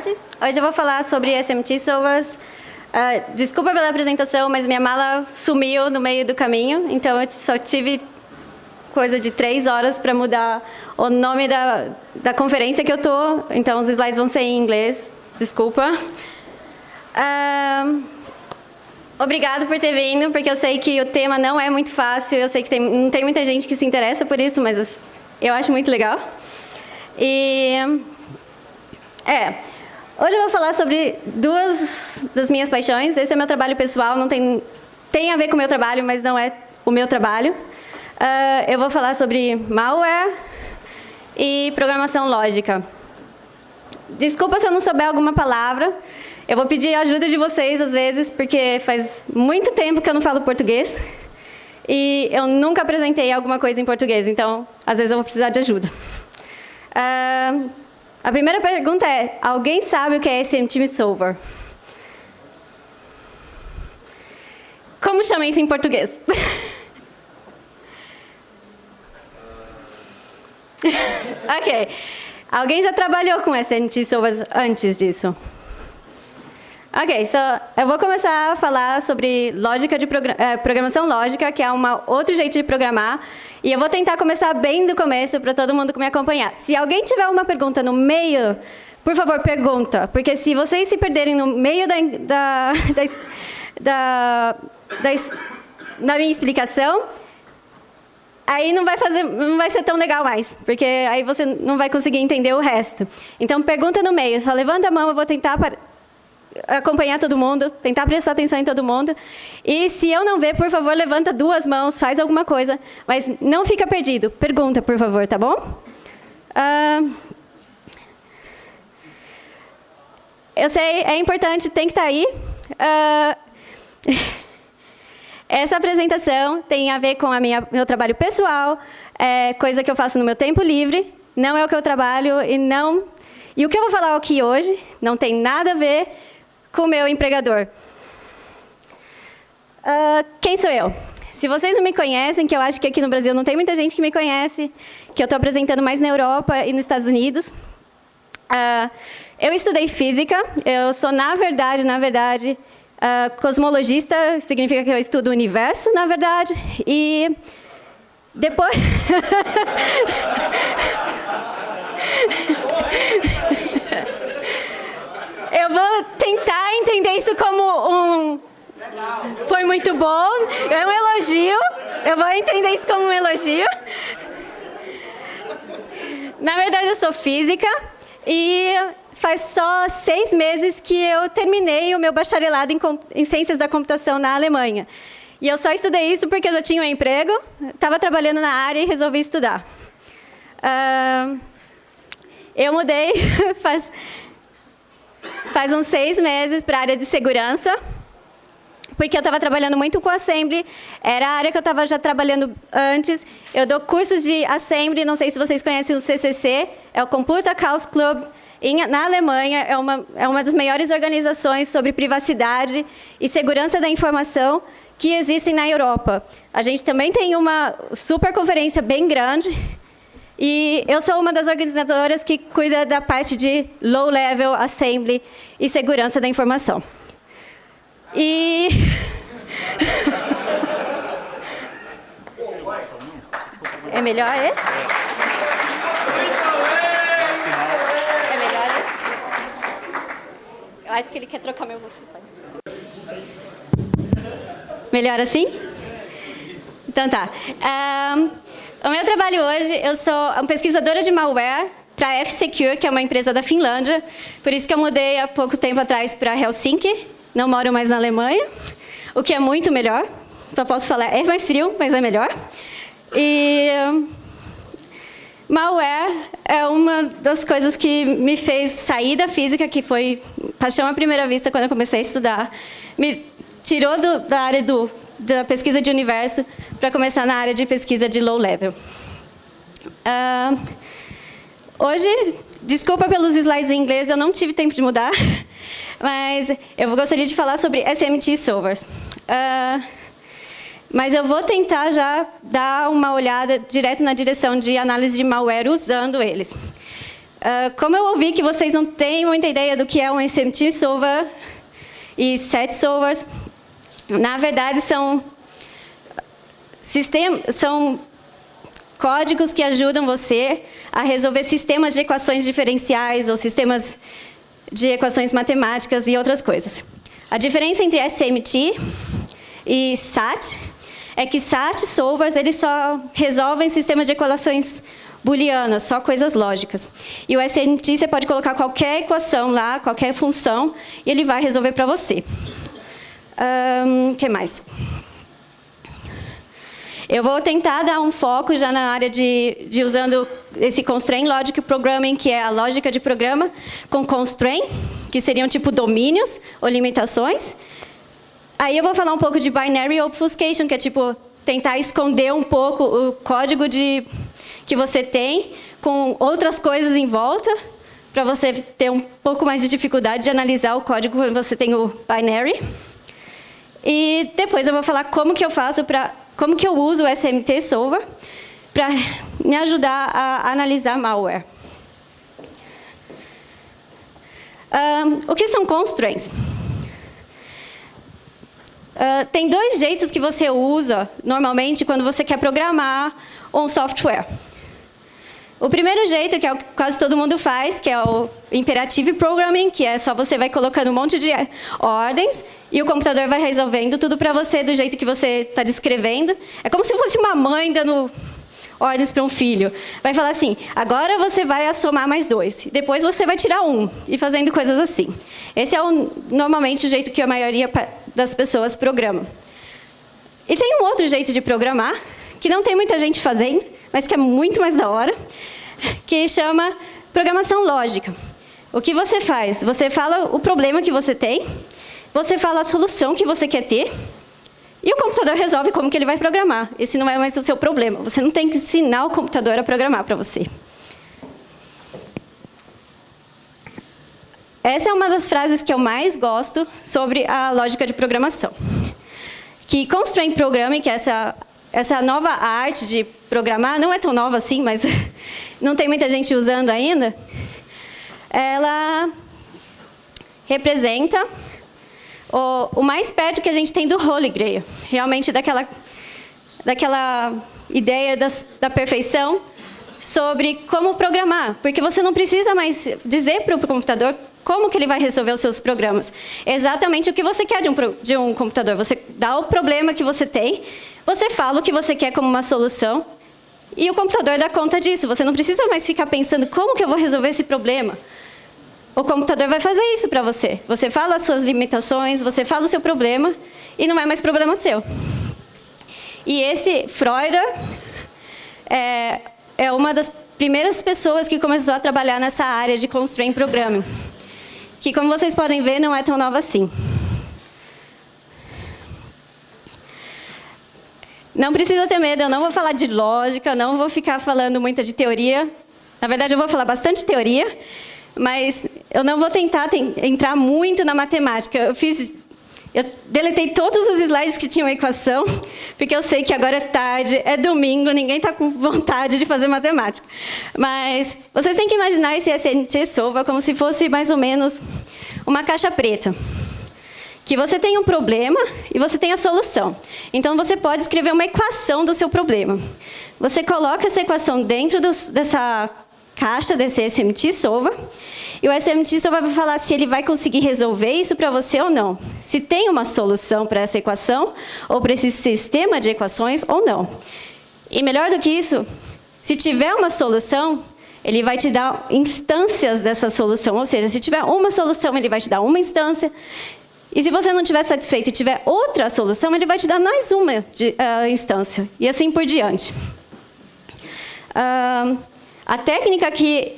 tarde. Hoje eu vou falar sobre SMT Solvers. Desculpa pela apresentação, mas minha mala sumiu no meio do caminho, então eu só tive coisa de 3 horas para mudar o nome da conferência que eu tô. Então os slides vão ser em inglês. Desculpa. Obrigado por ter vindo, porque eu sei que o tema não é muito fácil, eu sei que não tem muita gente que se interessa por isso, mas eu acho muito legal. Hoje eu vou falar sobre 2 das minhas paixões. Esse é meu trabalho pessoal, não tem a ver com o meu trabalho, mas não é o meu trabalho. Eu vou falar sobre malware e programação lógica. Desculpa se eu não souber alguma palavra. Eu vou pedir a ajuda de vocês, às vezes, porque faz muito tempo que eu não falo português. E eu nunca apresentei alguma coisa em português, então, às vezes, eu vou precisar de ajuda. A primeira pergunta é, alguém sabe o que é SMT Solver? Como chama isso em português? Ok. Alguém já trabalhou com SMT Solvers antes disso? Ok, eu vou começar a falar sobre lógica de programação lógica, que é outro jeito de programar. E eu vou tentar começar bem do começo para todo mundo me acompanhar. Se alguém tiver uma pergunta no meio, por favor, pergunta. Porque se vocês se perderem no meio da minha explicação, aí não vai ser tão legal mais, porque aí você não vai conseguir entender o resto. Então, pergunta no meio, só levanta a mão, eu vou tentar acompanhar todo mundo, tentar prestar atenção em todo mundo. E se eu não ver, por favor, levanta 2 mãos, faz alguma coisa, mas não fica perdido. Pergunta, por favor, tá bom? Eu sei, é importante, tem que estar aí. Essa apresentação tem a ver com meu trabalho pessoal, coisa que eu faço no meu tempo livre, não é o que eu trabalho e o que eu vou falar aqui hoje não tem nada a ver com o meu empregador. Quem sou eu? Se vocês não me conhecem, que eu acho que aqui no Brasil não tem muita gente que me conhece, que eu estou apresentando mais na Europa e nos Estados Unidos. Eu estudei física, eu sou, na verdade, cosmologista, significa que eu estudo o universo, na verdade, e depois... Eu vou tentar entender isso como foi muito bom, é um elogio, eu vou entender isso como um elogio. Na verdade, eu sou física e faz só 6 meses que eu terminei o meu bacharelado em Ciências da Computação na Alemanha. E eu só estudei isso porque eu já tinha um emprego, estava trabalhando na área e resolvi estudar. Eu mudei faz uns 6 meses para a área de segurança, porque eu estava trabalhando muito com Assembly, era a área que eu estava já trabalhando antes. Eu dou cursos de Assembly, não sei se vocês conhecem o CCC, é o Computer Chaos Club, na Alemanha, é uma das maiores organizações sobre privacidade e segurança da informação que existem na Europa. A gente também tem uma super conferência bem grande, e eu sou uma das organizadoras que cuida da parte de low-level, assembly e segurança da informação. E... É melhor esse? É melhor esse? Eu acho que ele quer trocar meu... Melhor assim? Então tá. O meu trabalho hoje, eu sou uma pesquisadora de malware para a F-Secure, que é uma empresa da Finlândia. Por isso que eu mudei há pouco tempo atrás para Helsinki. Não moro mais na Alemanha, o que é muito melhor. Só posso falar, é mais frio, mas é melhor. E malware é uma das coisas que me fez sair da física, que foi paixão à primeira vista quando eu comecei a estudar. Me tirou da área da pesquisa de universo para começar na área de pesquisa de low level. Hoje, desculpa pelos slides em inglês, eu não tive tempo de mudar, mas eu gostaria de falar sobre SMT Solvers. Mas eu vou tentar já dar uma olhada direto na direção de análise de malware usando eles. Como eu ouvi que vocês não têm muita ideia do que é um SMT Solver e set solvers, na verdade são códigos que ajudam você a resolver sistemas de equações diferenciais ou sistemas de equações matemáticas e outras coisas. A diferença entre SMT e SAT é que SAT solvers eles só resolvem sistemas de equações booleanas, só coisas lógicas. E o SMT você pode colocar qualquer equação lá, qualquer função, e ele vai resolver para você. O que mais? Eu vou tentar dar um foco já na área de usando esse Constraint Logic Programming, que é a lógica de programa, com Constraint, que seriam tipo domínios ou limitações. Aí eu vou falar um pouco de Binary Obfuscation, que é tipo tentar esconder um pouco o código que você tem com outras coisas em volta, para você ter um pouco mais de dificuldade de analisar o código quando você tem o binary. E depois eu vou falar como que eu uso o SMT Solver para me ajudar a analisar malware. O que são constraints? Tem dois jeitos que você usa, normalmente, quando você quer programar um software. O primeiro jeito, que é o que quase todo mundo faz, que é o Imperative Programming, que é só você vai colocando um monte de ordens e o computador vai resolvendo tudo para você do jeito que você está descrevendo. É como se fosse uma mãe dando ordens para um filho. Vai falar assim, agora você vai somar mais 2, depois você vai tirar 1, e fazendo coisas assim. Esse é normalmente o jeito que a maioria das pessoas programam. E tem um outro jeito de programar, que não tem muita gente fazendo, mas que é muito mais da hora, que chama programação lógica. O que você faz? Você fala o problema que você tem, você fala a solução que você quer ter, e o computador resolve como que ele vai programar. Esse não é mais o seu problema. Você não tem que ensinar o computador a programar para você. Essa é uma das frases que eu mais gosto sobre a lógica de programação. Que Constraint Programming, que é essa nova arte de programar, não é tão nova assim, mas não tem muita gente usando ainda, ela representa o mais perto que a gente tem do Holy Grail, realmente daquela ideia da perfeição sobre como programar, porque você não precisa mais dizer para o computador como que ele vai resolver os seus programas. É exatamente o que você quer de um computador. Você dá o problema que você tem, você fala o que você quer como uma solução, e o computador dá conta disso. Você não precisa mais ficar pensando como que eu vou resolver esse problema. O computador vai fazer isso para você. Você fala as suas limitações, você fala o seu problema, e não é mais problema seu. E esse Freuder é uma das primeiras pessoas que começou a trabalhar nessa área de Constraint Programming, que, como vocês podem ver, não é tão nova assim. Não precisa ter medo, eu não vou falar de lógica, não vou ficar falando muito de teoria. Na verdade, eu vou falar bastante teoria, mas eu não vou tentar entrar muito na matemática. Eu deletei todos os slides que tinham equação, porque eu sei que agora é tarde, é domingo, ninguém está com vontade de fazer matemática. Mas vocês têm que imaginar esse SMT Solver como se fosse mais ou menos uma caixa preta. Que você tem um problema e você tem a solução. Então, você pode escrever uma equação do seu problema. Você coloca essa equação dentro dessa caixa, desse SMT Solver, e o SMT Solver vai falar se ele vai conseguir resolver isso para você ou não. Se tem uma solução para essa equação, ou para esse sistema de equações, ou não. E melhor do que isso, se tiver uma solução, ele vai te dar instâncias dessa solução. Ou seja, se tiver uma solução, ele vai te dar uma instância. E se você não estiver satisfeito e tiver outra solução, ele vai te dar mais uma instância. E assim por diante. A técnica que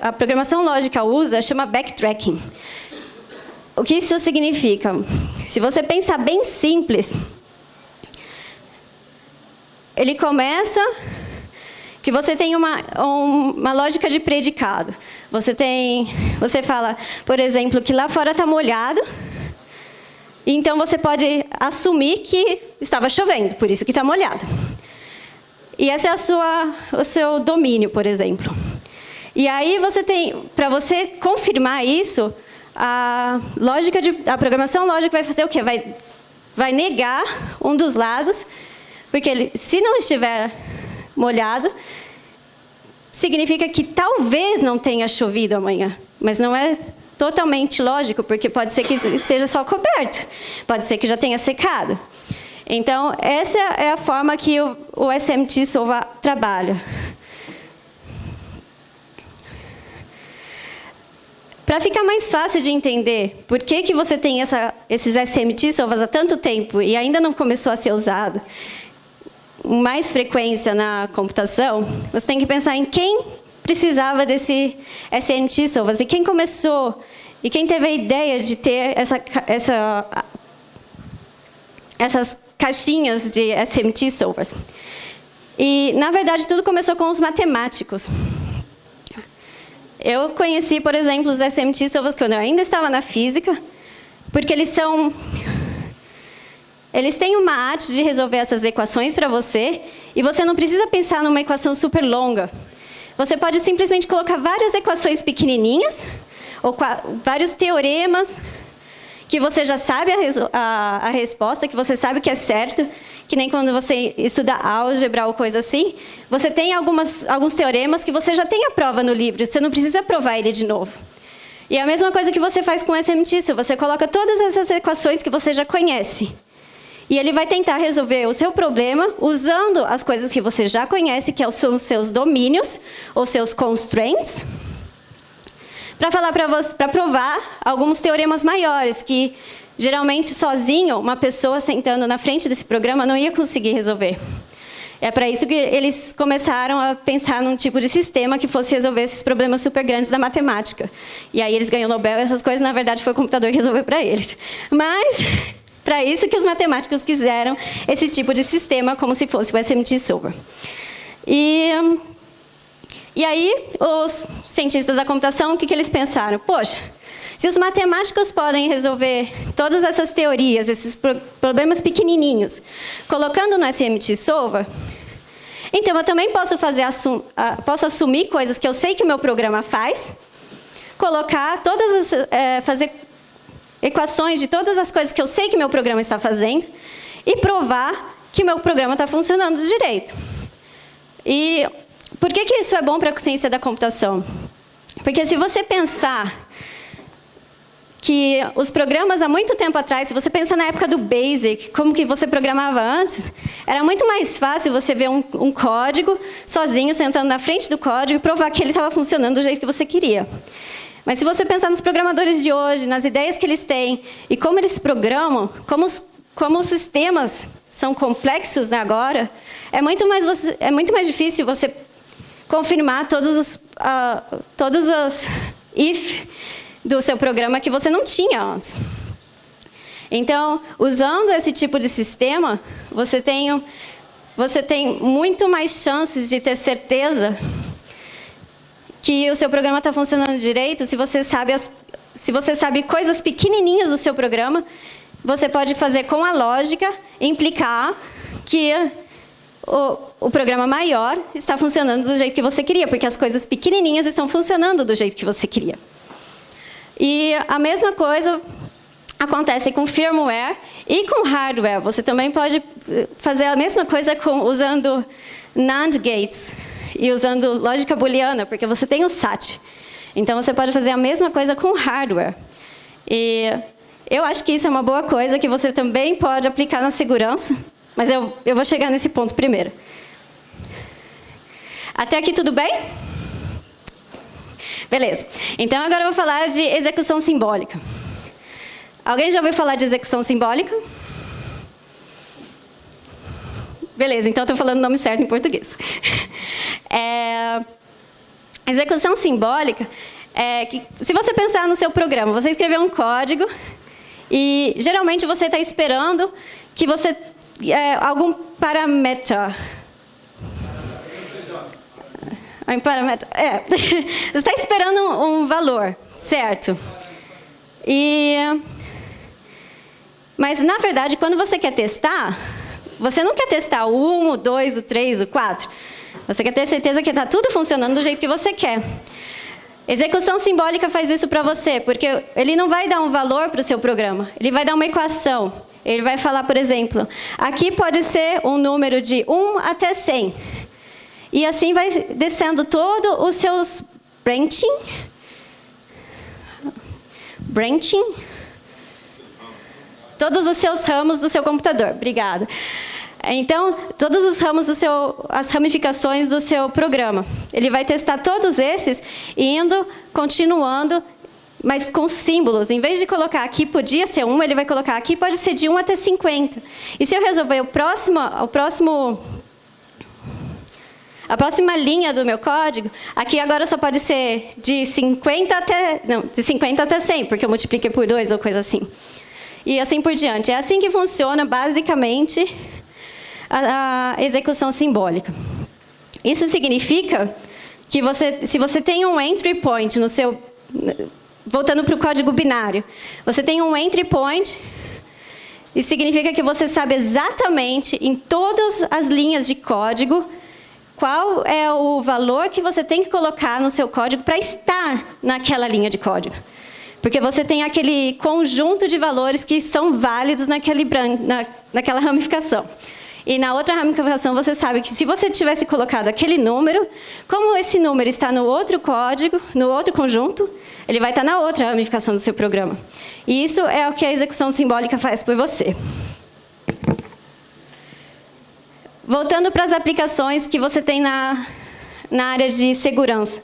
a programação lógica usa chama backtracking. O que isso significa? Se você pensar bem simples, ele começa que você tem uma lógica de predicado. Você fala, por exemplo, que lá fora está molhado, então você pode assumir que estava chovendo, por isso que está molhado. E esse é o seu domínio, por exemplo. E aí para você confirmar isso, a programação lógica vai fazer o quê? Vai negar um dos lados, porque se não estiver molhado, significa que talvez não tenha chovido amanhã, mas não é totalmente lógico, porque pode ser que esteja só coberto, pode ser que já tenha secado. Então, essa é a forma que o SMT Sova trabalha. Para ficar mais fácil de entender por que você tem esses SMT Sovas há tanto tempo e ainda não começou a ser usado com mais frequência na computação, você tem que pensar em quem precisava desse SMT Sovas e quem começou e quem teve a ideia de ter essas caixinhas de SMT Sovas. E, na verdade, tudo começou com os matemáticos. Eu conheci, por exemplo, os SMT Sovas quando eu ainda estava na física, porque eles têm uma arte de resolver essas equações para você, e você não precisa pensar numa equação super longa. Você pode simplesmente colocar várias equações pequenininhas, ou vários teoremas, que você já sabe a resposta, que você sabe que é certo, que nem quando você estuda álgebra ou coisa assim, você tem alguns teoremas que você já tem a prova no livro, você não precisa provar ele de novo. E é a mesma coisa que você faz com o SMT, você coloca todas essas equações que você já conhece. E ele vai tentar resolver o seu problema usando as coisas que você já conhece, que são os seus domínios, ou seus constraints, para provar alguns teoremas maiores, que geralmente sozinho, uma pessoa sentando na frente desse programa não ia conseguir resolver. É para isso que eles começaram a pensar num tipo de sistema que fosse resolver esses problemas super grandes da matemática. E aí eles ganham Nobel e essas coisas, na verdade, foi o computador que resolveu para eles. Mas, para isso que os matemáticos quiseram esse tipo de sistema, como se fosse o SMT Sova. E aí, os cientistas da computação, o que eles pensaram? Poxa, se os matemáticos podem resolver todas essas teorias, esses problemas pequenininhos, colocando no SMT Sova, então eu também posso assumir coisas que eu sei que o meu programa faz, fazer equações de todas as coisas que eu sei que meu programa está fazendo e provar que o meu programa está funcionando direito. E por que isso é bom para a ciência da computação? Porque se você pensar que os programas há muito tempo atrás, se você pensar na época do BASIC, como que você programava antes, era muito mais fácil você ver um código sozinho, sentando na frente do código e provar que ele estava funcionando do jeito que você queria. Mas se você pensar nos programadores de hoje, nas ideias que eles têm e como eles programam, como os sistemas são complexos agora, é muito mais difícil você confirmar todos os if do seu programa que você não tinha antes. Então, usando esse tipo de sistema, você tem muito mais chances de ter certeza que o seu programa está funcionando direito. Se você sabe coisas pequenininhas do seu programa, você pode fazer com a lógica implicar que o programa maior está funcionando do jeito que você queria, porque as coisas pequenininhas estão funcionando do jeito que você queria. E a mesma coisa acontece com firmware e com hardware. Você também pode fazer a mesma coisa usando NAND gates e usando lógica booleana, porque você tem o SAT. Então, você pode fazer a mesma coisa com hardware. E eu acho que isso é uma boa coisa que você também pode aplicar na segurança, mas eu vou chegar nesse ponto primeiro. Até aqui tudo bem? Beleza. Então, agora eu vou falar de execução simbólica. Alguém já ouviu falar de execução simbólica? Beleza, então eu estou falando o nome certo em português. Execução simbólica é que, se você pensar no seu programa, você escreveu um código e, geralmente, você está esperando que você... algum parameter... Você está esperando um valor, certo? Mas, na verdade, quando você quer testar, você não quer testar o 1, o 2, o 3, o 4. Você quer ter certeza que está tudo funcionando do jeito que você quer. Execução simbólica faz isso para você, porque ele não vai dar um valor para o seu programa, ele vai dar uma equação. Ele vai falar, por exemplo, aqui pode ser um número de 1 até 100. E assim vai descendo todos os seus branching. Todos os seus ramos do seu computador. Obrigada. Então, todos os ramos as ramificações do seu programa. Ele vai testar todos esses, indo, continuando, mas com símbolos. Em vez de colocar aqui podia ser 1, ele vai colocar aqui pode ser de 1 até 50. E se eu resolver a próxima linha do meu código, aqui agora só pode ser de 50 até 100, porque eu multipliquei por 2 ou coisa assim. E assim por diante. É assim que funciona, basicamente, a execução simbólica. Isso significa que se você tem um entry point no seu... Voltando para o código binário. Você tem um entry point, isso significa que você sabe exatamente, em todas as linhas de código, qual é o valor que você tem que colocar no seu código para estar naquela linha de código. Porque você tem aquele conjunto de valores que são válidos naquela ramificação. E na outra ramificação, você sabe que se você tivesse colocado aquele número, como esse número está no outro código, no outro conjunto, ele vai estar na outra ramificação do seu programa. E isso é o que a execução simbólica faz por você. Voltando para as aplicações que você tem na área de segurança.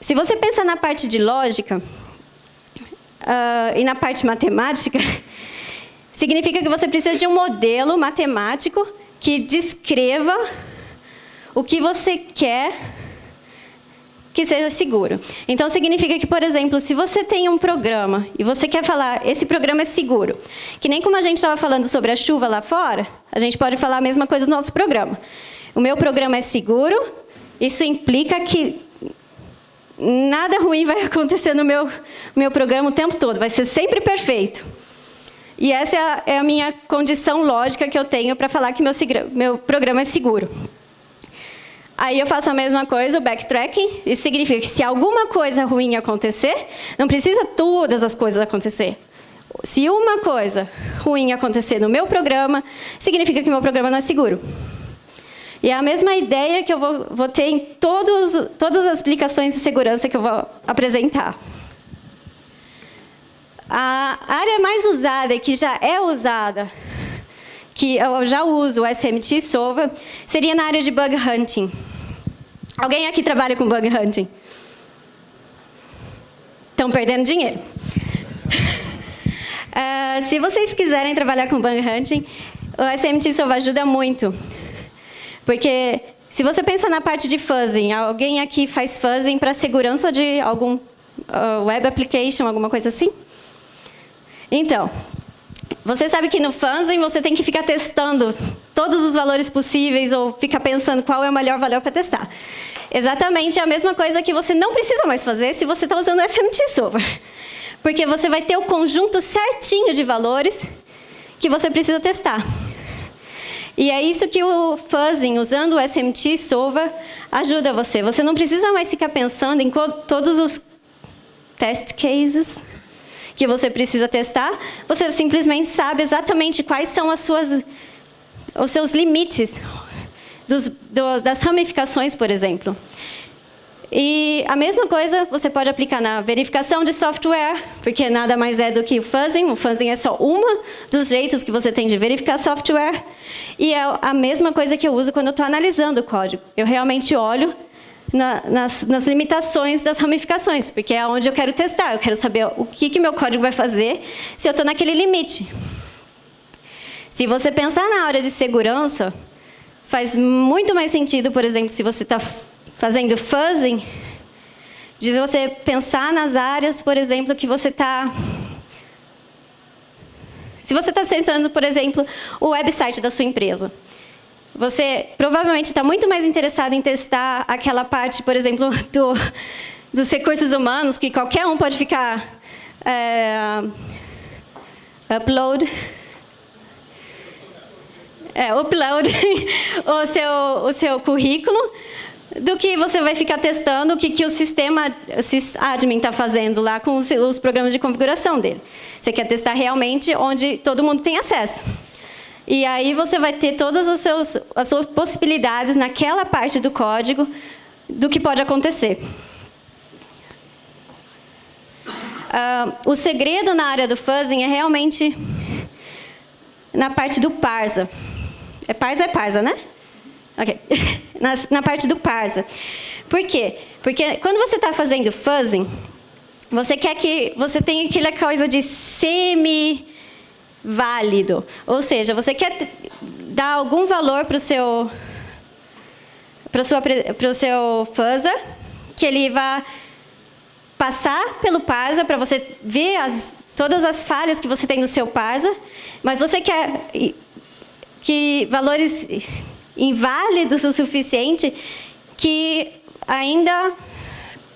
Se você pensar na parte de lógica e na parte matemática, significa que você precisa de um modelo matemático que descreva o que você quer que seja seguro. Então, significa que, por exemplo, se você tem um programa e você quer falar, esse programa é seguro, que nem como a gente estava falando sobre a chuva lá fora, a gente pode falar a mesma coisa do nosso programa. O meu programa é seguro, isso implica que nada ruim vai acontecer no meu programa o tempo todo, vai ser sempre perfeito. E essa é a minha condição lógica que eu tenho para falar que meu programa é seguro. Aí eu faço a mesma coisa, o backtracking. Isso significa que se alguma coisa ruim acontecer, não precisa todas as coisas acontecer. Se uma coisa ruim acontecer no meu programa, significa que meu programa não é seguro. E é a mesma ideia que eu vou ter em todas as aplicações de segurança que eu vou apresentar. A área mais usada e que já é usada, que eu já uso o SMT Solver, seria na área de bug hunting. Alguém aqui trabalha com bug hunting? Estão perdendo dinheiro. Se vocês quiserem trabalhar com bug hunting, o SMT Solver ajuda muito. Porque se você pensa na parte de fuzzing, alguém aqui faz fuzzing para segurança de algum web application, alguma coisa assim? Então, você sabe que no fuzzing você tem que ficar testando todos os valores possíveis ou ficar pensando qual é o melhor valor para testar. Exatamente a mesma coisa que você não precisa mais fazer se você está usando o SMT Solver. Porque você vai ter o conjunto certinho de valores que você precisa testar. E é isso que o fuzzing, usando o SMT Solver, ajuda você. Você não precisa mais ficar pensando em todos os test cases que você precisa testar, você simplesmente sabe exatamente quais são os seus limites das ramificações, por exemplo. E a mesma coisa você pode aplicar na verificação de software, porque nada mais é do que o fuzzing. O fuzzing é só um dos jeitos que você tem de verificar software. E é a mesma coisa que eu uso quando eu estou analisando o código. Eu realmente olho nas limitações das ramificações, porque é onde eu quero testar. Eu quero saber o que meu código vai fazer se eu estou naquele limite. Se você pensar na área de segurança, faz muito mais sentido, por exemplo, se você está fazendo fuzzing, de você pensar nas áreas, por exemplo, que você está... Se você está testando, por exemplo, o website da sua empresa, você provavelmente está muito mais interessado em testar aquela parte, por exemplo, dos recursos humanos, que qualquer um pode ficar upload o seu currículo, do que você vai ficar testando o que o sistema sysadmin está fazendo lá com os programas de configuração dele. Você quer testar realmente onde todo mundo tem acesso. E aí você vai ter todas as suas possibilidades naquela parte do código do que pode acontecer. O segredo na área do fuzzing é realmente na parte do parser. É parser, né? Ok. Na parte do parser. Por quê? Porque quando você está fazendo fuzzing, você quer que você tenha aquela coisa de semi-válido. Ou seja, você quer dar algum valor para o seu fuzzer, que ele vá passar pelo parser para você ver todas as falhas que você tem no seu parser, mas você quer que valores inválidos o suficiente que ainda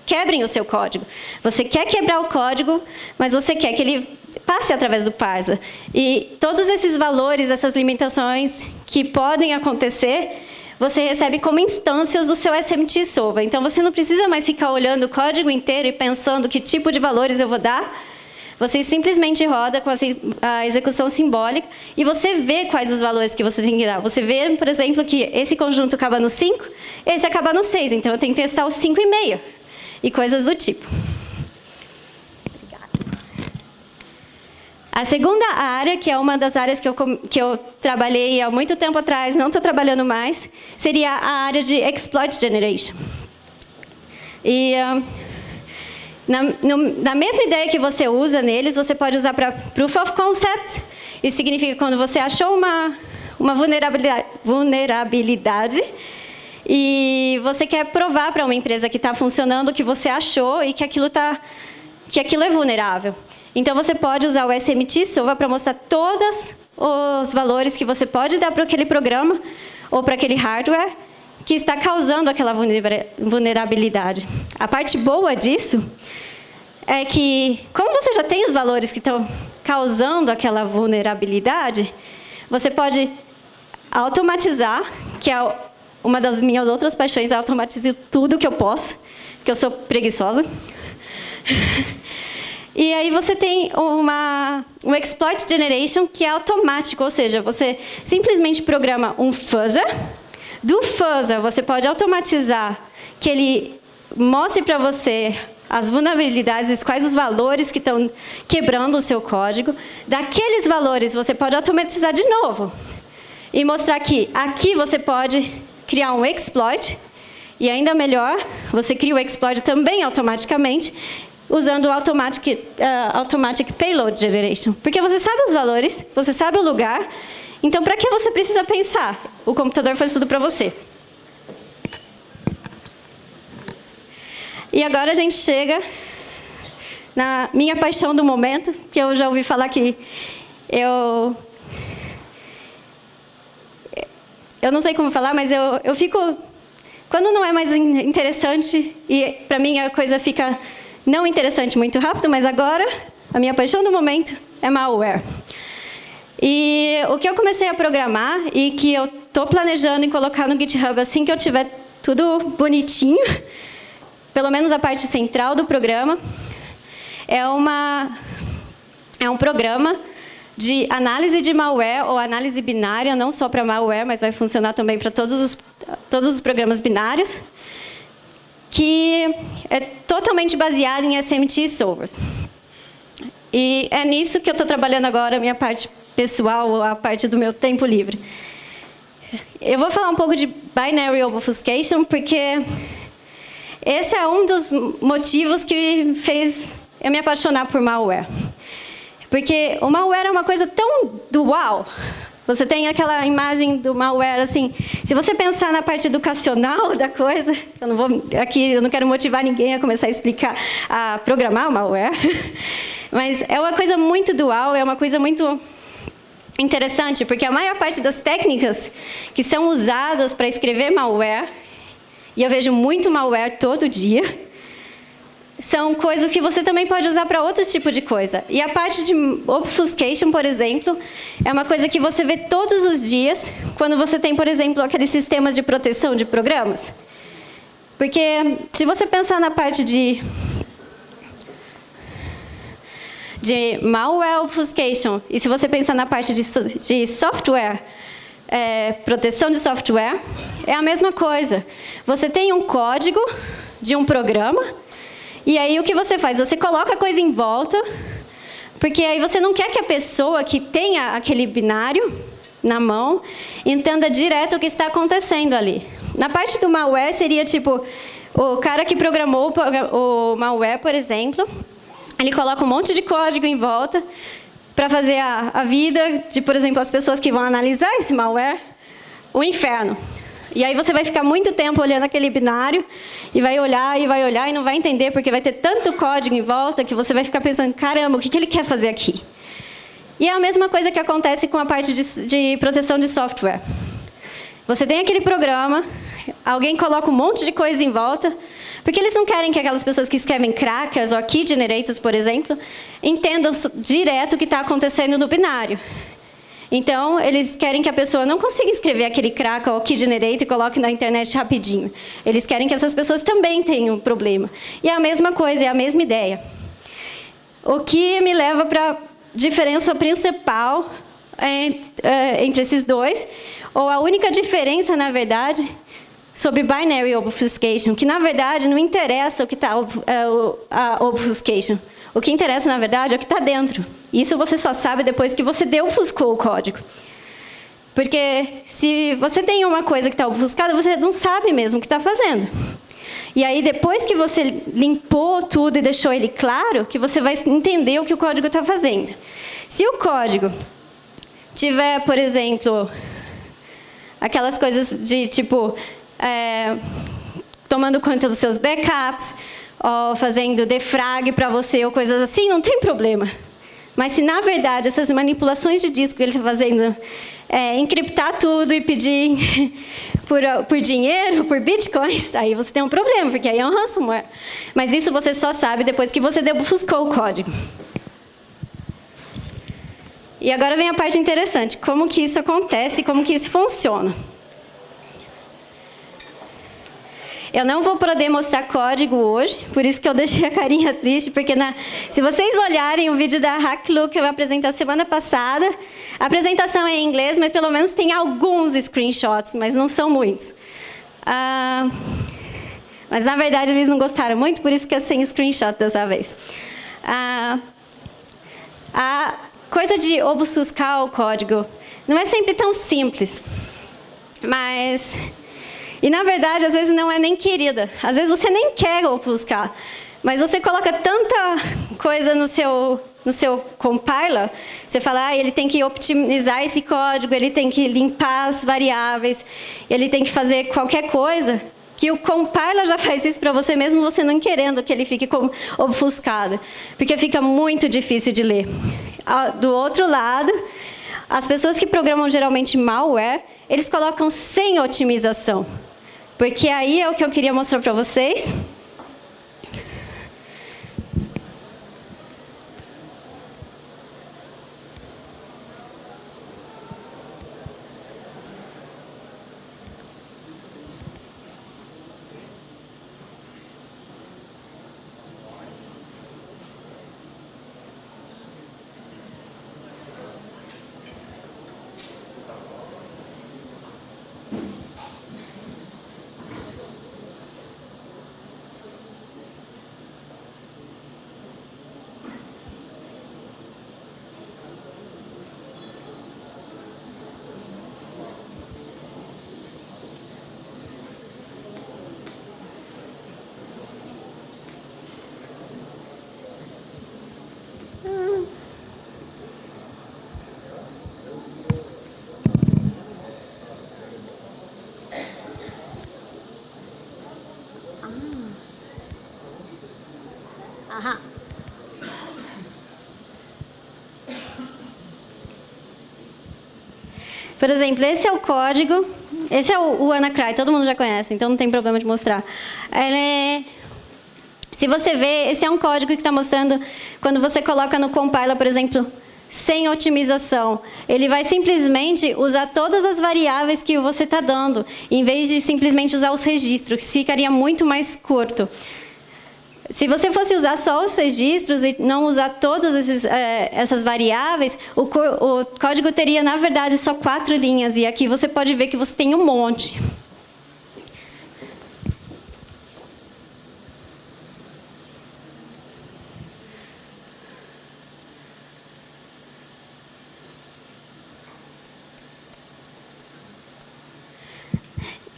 quebrem o seu código. Você quer quebrar o código, mas você quer que ele passe através do parser. E todos esses valores, essas limitações que podem acontecer, você recebe como instâncias do seu SMT Solver. Então, você não precisa mais ficar olhando o código inteiro e pensando que tipo de valores eu vou dar. Você simplesmente roda com a execução simbólica e você vê quais os valores que você tem que dar. Você vê, por exemplo, que esse conjunto acaba no 5, esse acaba no 6. Então, eu tenho que testar o 5,5 e coisas do tipo. A segunda área, que é uma das áreas que eu trabalhei há muito tempo atrás, não estou trabalhando mais, seria a área de Exploit Generation. E na mesma ideia que você usa neles, você pode usar para Proof of Concept. Isso significa que quando você achou uma vulnerabilidade e você quer provar para uma empresa que está funcionando o que você achou e que aquilo é vulnerável. Então, você pode usar o SMT Solver para mostrar todos os valores que você pode dar para aquele programa ou para aquele hardware que está causando aquela vulnerabilidade. A parte boa disso é que, como você já tem os valores que estão causando aquela vulnerabilidade, você pode automatizar, que é uma das minhas outras paixões, automatizo tudo que eu posso, porque eu sou preguiçosa. E aí você tem um Exploit Generation que é automático, ou seja, você simplesmente programa um fuzzer. Do fuzzer, você pode automatizar que ele mostre para você as vulnerabilidades, quais os valores que estão quebrando o seu código. Daqueles valores, você pode automatizar de novo e mostrar que aqui você pode criar um exploit. E ainda melhor, você cria o exploit também automaticamente, usando o Automatic Payload Generation. Porque você sabe os valores, você sabe o lugar, então para que você precisa pensar? O computador faz tudo para você. E agora a gente chega na minha paixão do momento, que eu já ouvi falar que eu não sei como falar, mas eu fico... Quando não é mais interessante, e para mim a coisa fica não interessante muito rápido, mas agora a minha paixão do momento é malware. E o que eu comecei a programar e que eu estou planejando em colocar no GitHub assim que eu tiver tudo bonitinho, pelo menos a parte central do programa, é um programa de análise de malware ou análise binária, não só para malware, mas vai funcionar também para todos os programas binários, que é totalmente baseado em SMT Solvers. E é nisso que eu estou trabalhando agora, a minha parte pessoal, a parte do meu tempo livre. Eu vou falar um pouco de Binary Obfuscation, porque esse é um dos motivos que fez eu me apaixonar por malware. Porque o malware é uma coisa tão dual. Você tem aquela imagem do malware, assim, se você pensar na parte educacional da coisa, eu não quero motivar ninguém a começar a explicar, a programar o malware, mas é uma coisa muito dual, é uma coisa muito interessante, porque a maior parte das técnicas que são usadas para escrever malware, e eu vejo muito malware todo dia, são coisas que você também pode usar para outro tipo de coisa. E a parte de obfuscation, por exemplo, é uma coisa que você vê todos os dias quando você tem, por exemplo, aqueles sistemas de proteção de programas. Porque se você pensar na parte de malware obfuscation, e se você pensar na parte de software, proteção de software, é a mesma coisa. Você tem um código de um programa, e aí o que você faz? Você coloca a coisa em volta, porque aí você não quer que a pessoa que tenha aquele binário na mão entenda direto o que está acontecendo ali. Na parte do malware seria tipo, o cara que programou o malware, por exemplo, ele coloca um monte de código em volta para fazer a vida de, por exemplo, as pessoas que vão analisar esse malware, o inferno. E aí você vai ficar muito tempo olhando aquele binário e vai olhar e não vai entender, porque vai ter tanto código em volta que você vai ficar pensando, caramba, o que ele quer fazer aqui? E é a mesma coisa que acontece com a parte de proteção de software. Você tem aquele programa, alguém coloca um monte de coisa em volta, porque eles não querem que aquelas pessoas que escrevem crackers ou key generators, por exemplo, entendam direto o que está acontecendo no binário. Então, eles querem que a pessoa não consiga escrever aquele cracker ou key generator e coloque na internet rapidinho. Eles querem que essas pessoas também tenham um problema. E é a mesma coisa, é a mesma ideia. O que me leva para a diferença principal entre esses dois, ou a única diferença, na verdade, sobre binary obfuscation, que, na verdade, não interessa o que está a obfuscation. O que interessa, na verdade, é o que está dentro. Isso você só sabe depois que você defuscou o código. Porque se você tem uma coisa que está obfuscada, você não sabe mesmo o que está fazendo. E aí, depois que você limpou tudo e deixou ele claro, que você vai entender o que o código está fazendo. Se o código tiver, por exemplo, aquelas coisas de, tipo, tomando conta dos seus backups, ou fazendo defrag para você, ou coisas assim, não tem problema. Mas se, na verdade, essas manipulações de disco que ele está fazendo, encriptar tudo e pedir por dinheiro, por bitcoins, aí você tem um problema, porque aí é um ransomware. Mas isso você só sabe depois que você defuscou o código. E agora vem a parte interessante, como que isso acontece, como que isso funciona. Eu não vou poder mostrar código hoje, por isso que eu deixei a carinha triste, porque se vocês olharem o vídeo da HackLook que eu apresentei semana passada, a apresentação é em inglês, mas pelo menos tem alguns screenshots, mas não são muitos. Mas, na verdade, eles não gostaram muito, por isso que é sem screenshot dessa vez. A coisa de obfuscar o código não é sempre tão simples, mas... E, na verdade, às vezes não é nem querida. Às vezes você nem quer obfuscar, mas você coloca tanta coisa no seu compiler, você fala, ele tem que optimizar esse código, ele tem que limpar as variáveis, ele tem que fazer qualquer coisa, que o compiler já faz isso para você, mesmo você não querendo que ele fique obfuscado, porque fica muito difícil de ler. Do outro lado, as pessoas que programam geralmente malware, eles colocam sem otimização. Porque aí é o que eu queria mostrar para vocês. Por exemplo, esse é o código. Esse é o WannaCry, todo mundo já conhece, então não tem problema de mostrar. Se você ver, esse é um código que está mostrando, quando você coloca no compiler, por exemplo, sem otimização, ele vai simplesmente usar todas as variáveis que você está dando, em vez de simplesmente usar os registros, que ficaria muito mais curto. Se você fosse usar só os registros e não usar todas essas variáveis, o código teria, na verdade, só 4 linhas. E aqui você pode ver que você tem um monte.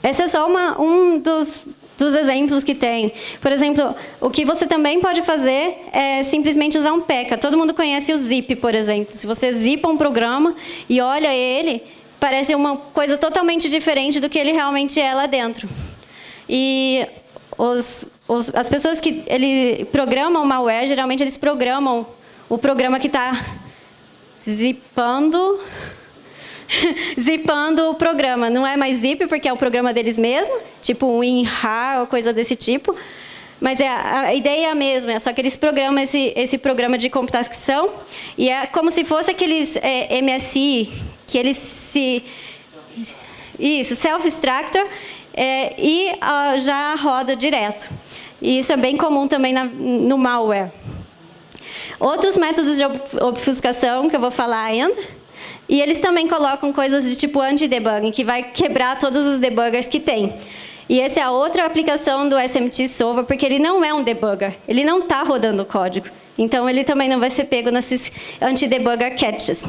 Esse é só um dos exemplos que tem. Por exemplo, o que você também pode fazer é simplesmente usar um P.E.K.K.A. Todo mundo conhece o zip, por exemplo. Se você zipa um programa e olha ele, parece uma coisa totalmente diferente do que ele realmente é lá dentro. E as pessoas que programam malware, geralmente eles programam o programa que está zipando o programa. Não é mais zip, porque é o programa deles mesmo, tipo um WinRAR ou coisa desse tipo. Mas a ideia é a mesma, só que eles programam esse programa de computação e é como se fosse aqueles MSI, que eles self-extractor, e já roda direto. E isso é bem comum também no malware. Outros métodos de obfuscação que eu vou falar ainda. E eles também colocam coisas de tipo anti-debugging, que vai quebrar todos os debuggers que tem. E essa é a outra aplicação do SMT Solver, porque ele não é um debugger. Ele não está rodando o código. Então, ele também não vai ser pego nesses anti-debugger catches.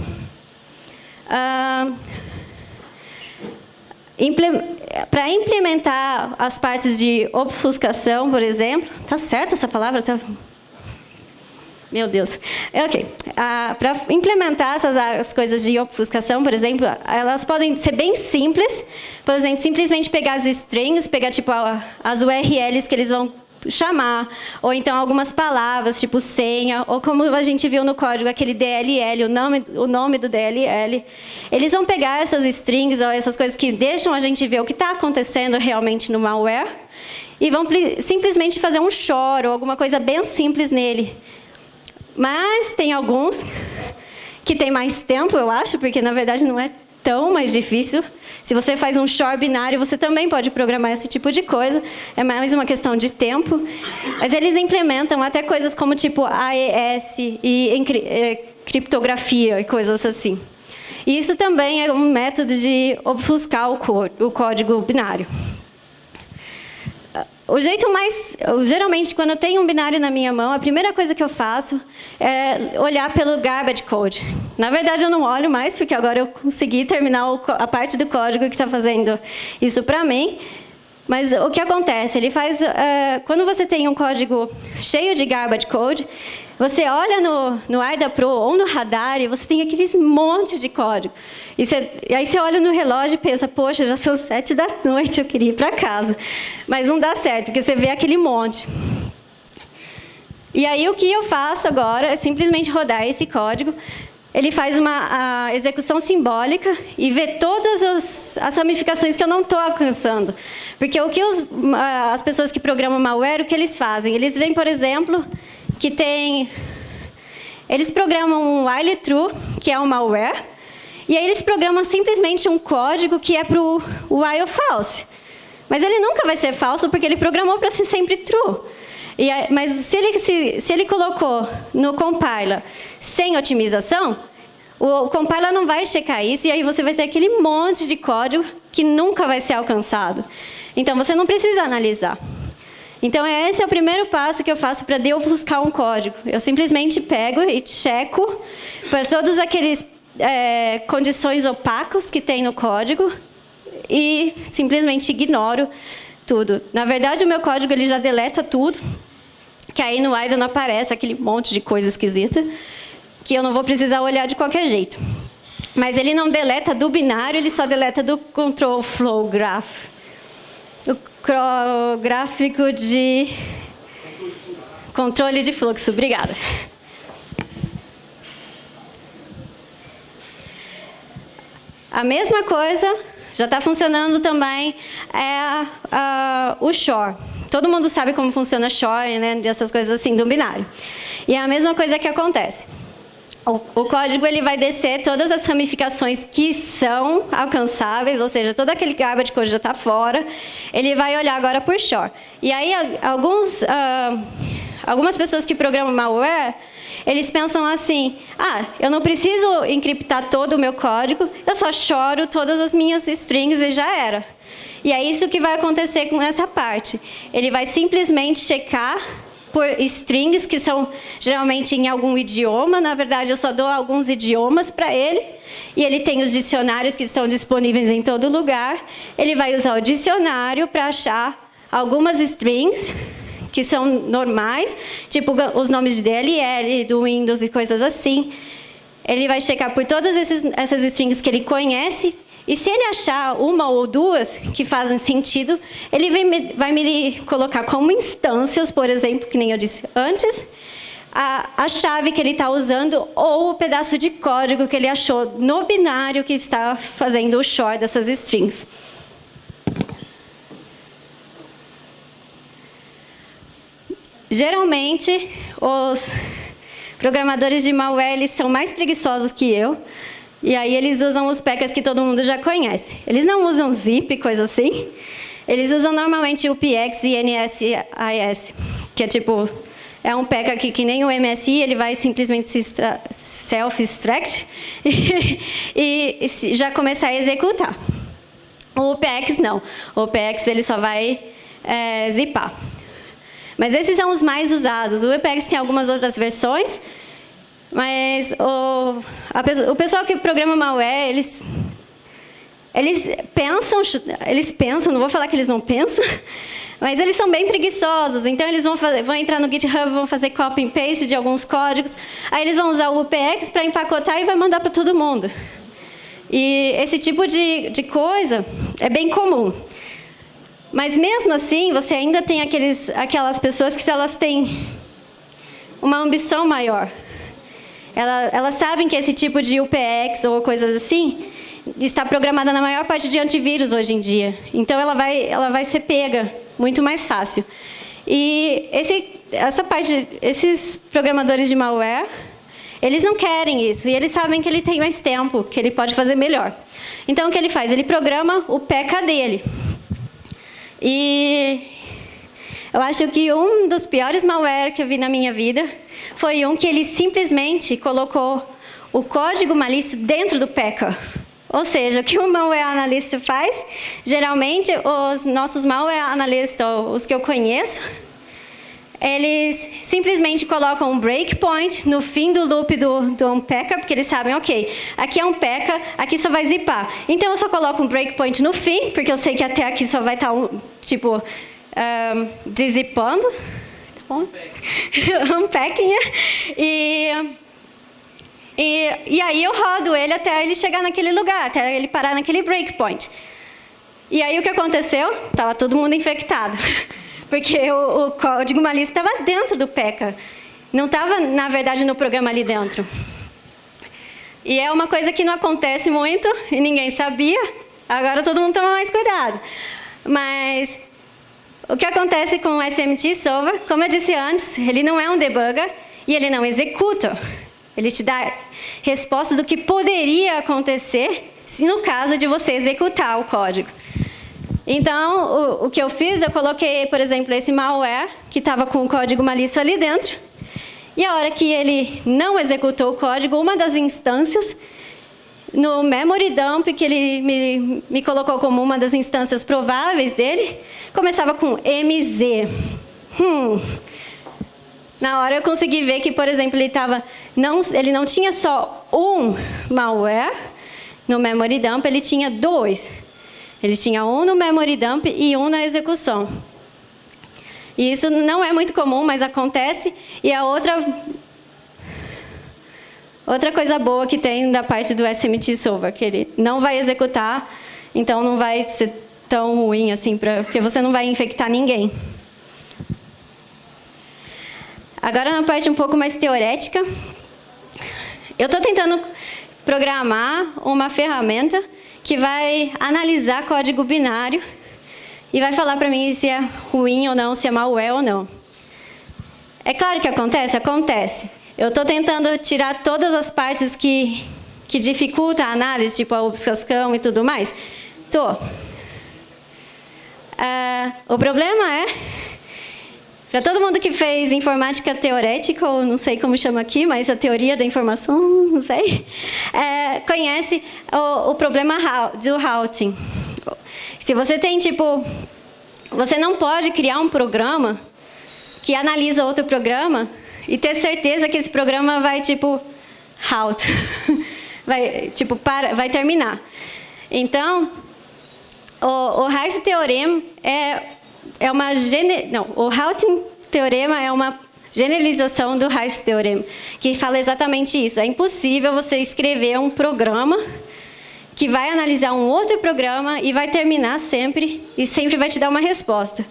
Para implementar as partes de obfuscação, por exemplo... Tá certo essa palavra? Meu Deus. Ok. Para implementar essas coisas de obfuscação, por exemplo, elas podem ser bem simples. Por exemplo, simplesmente pegar as strings, pegar tipo as URLs que eles vão chamar, ou então algumas palavras, tipo senha, ou como a gente viu no código, aquele DLL, o nome do DLL. Eles vão pegar essas strings, ou essas coisas que deixam a gente ver o que está acontecendo realmente no malware, e vão simplesmente fazer um choro, ou alguma coisa bem simples nele. Mas tem alguns que tem mais tempo, eu acho, porque, na verdade, não é tão mais difícil. Se você faz um shor binário, você também pode programar esse tipo de coisa. É mais uma questão de tempo. Mas eles implementam até coisas como tipo AES e criptografia e coisas assim. E isso também é um método de obfuscar o código binário. O jeito mais... Geralmente, quando eu tenho um binário na minha mão, a primeira coisa que eu faço é olhar pelo garbage code. Na verdade, eu não olho mais, porque agora eu consegui terminar a parte do código que está fazendo isso para mim. Mas o que acontece? Ele faz... quando você tem um código cheio de garbage code, você olha no IDA-Pro ou no Radar e você tem aqueles monte de código. E aí você olha no relógio e pensa, poxa, já são 7 da noite, eu queria ir para casa. Mas não dá certo, porque você vê aquele monte. E aí o que eu faço agora é simplesmente rodar esse código. Ele faz uma execução simbólica e vê todas as ramificações que eu não estou alcançando. Porque o que as pessoas que programam malware, o que eles fazem? Eles veem, por exemplo, que tem... Eles programam um while true, que é um malware, e aí eles programam simplesmente um código que é para o while false. Mas ele nunca vai ser falso, porque ele programou para ser sempre true. Mas se ele colocou no compiler sem otimização, o compiler não vai checar isso, e aí você vai ter aquele monte de código que nunca vai ser alcançado. Então, você não precisa analisar. Então, esse é o primeiro passo que eu faço para deobfuscar um código. Eu simplesmente pego e checo para todos aqueles condições opacos que tem no código e simplesmente ignoro tudo. Na verdade, o meu código ele já deleta tudo, que aí no IDA não aparece aquele monte de coisa esquisita, que eu não vou precisar olhar de qualquer jeito. Mas ele não deleta do binário, ele só deleta do control flow graph. O gráfico de controle de fluxo. Obrigada. A mesma coisa já está funcionando também o Shor. Todo mundo sabe como funciona Shor, né? Dessas coisas assim do binário. E é a mesma coisa que acontece. O código ele vai descer todas as ramificações que são alcançáveis, ou seja, todo aquele garbage code já está fora. Ele vai olhar agora por Shor. E aí algumas pessoas que programam malware, eles pensam assim: eu não preciso encriptar todo o meu código, eu só choro todas as minhas strings e já era. E é isso que vai acontecer com essa parte. Ele vai simplesmente checar por strings que são geralmente em algum idioma. Na verdade, eu só dou alguns idiomas para ele. E ele tem os dicionários que estão disponíveis em todo lugar. Ele vai usar o dicionário para achar algumas strings que são normais, tipo os nomes de DLL, do Windows e coisas assim. Ele vai checar por todas essas strings que ele conhece. E se ele achar uma ou duas que fazem sentido, ele vai me colocar como instâncias, por exemplo, que nem eu disse antes, a chave que ele está usando ou o pedaço de código que ele achou no binário que está fazendo o short dessas strings. Geralmente, os programadores de malware eles são mais preguiçosos que eu. E aí eles usam os packers que todo mundo já conhece. Eles não usam zip, coisa assim. Eles usam normalmente o PX e NSIS, que é tipo, é um packer que nem o MSI, ele vai simplesmente se self-extract e já começar a executar. O PX não. O PX ele só vai zipar. Mas esses são os mais usados. O PX tem algumas outras versões. Mas o pessoal que programa malware, eles pensam, não vou falar que eles não pensam, mas eles são bem preguiçosos. Então, eles vão entrar no GitHub, vão fazer copy and paste de alguns códigos, aí eles vão usar o UPX para empacotar e vai mandar para todo mundo. E esse tipo de coisa é bem comum. Mas, mesmo assim, você ainda tem aquelas pessoas que, se elas têm uma ambição maior, elas sabem que esse tipo de UPX ou coisas assim está programada na maior parte de antivírus hoje em dia. Então, ela vai ser pega muito mais fácil. E esses programadores de malware, eles não querem isso. E eles sabem que ele tem mais tempo, que ele pode fazer melhor. Então, o que ele faz? Ele programa o PK dele. E eu acho que um dos piores malware que eu vi na minha vida foi um que ele simplesmente colocou o código malício dentro do packer. Ou seja, o que o malware analyst faz, geralmente os nossos malware analistas, os que eu conheço, eles simplesmente colocam um breakpoint no fim do loop do unpacker, porque eles sabem, ok, aqui é um packer, aqui só vai zipar. Então, eu só coloco um breakpoint no fim, porque eu sei que até aqui só vai estar, dezipando. Tá bom? Unpacking. E aí eu rodo ele até ele chegar naquele lugar, até ele parar naquele breakpoint. E aí o que aconteceu? Estava todo mundo infectado. Porque o código malício estava dentro do packer. Não estava, na verdade, no programa ali dentro. E é uma coisa que não acontece muito, e ninguém sabia. Agora todo mundo toma mais cuidado. Mas o que acontece com o SMT Solver, como eu disse antes, ele não é um debugger e ele não executa. Ele te dá respostas do que poderia acontecer no caso de você executar o código. Então, o que eu fiz, eu coloquei, por exemplo, esse malware, que estava com o código malício ali dentro, e a hora que ele não executou o código, uma das instâncias, no memory dump, que ele me colocou como uma das instâncias prováveis dele, começava com MZ. Na hora eu consegui ver que, por exemplo, ele não tinha só um malware no memory dump, ele tinha dois. Ele tinha um no memory dump e um na execução. E isso não é muito comum, mas acontece. E a outra coisa boa que tem da parte do SMT Solver, que ele não vai executar, então não vai ser tão ruim assim, porque você não vai infectar ninguém. Agora, na parte um pouco mais teorética, eu estou tentando programar uma ferramenta que vai analisar código binário e vai falar para mim se é ruim ou não, se é malware ou não. É claro que acontece? Acontece. Eu estou tentando tirar todas as partes que dificultam a análise, tipo a obfuscação e tudo mais. Tô. O problema é, para todo mundo que fez informática teorética, ou não sei como chama aqui, mas a teoria da informação, não sei, conhece o problema do routing. Se você tem, tipo, você não pode criar um programa que analisa outro programa e ter certeza que esse programa vai, tipo, route. Vai terminar. Então, o Rice Theorem o Routing Teorema é uma generalização do Rice Theorem, que fala exatamente isso. É impossível você escrever um programa que vai analisar um outro programa e vai terminar sempre, e sempre vai te dar uma resposta.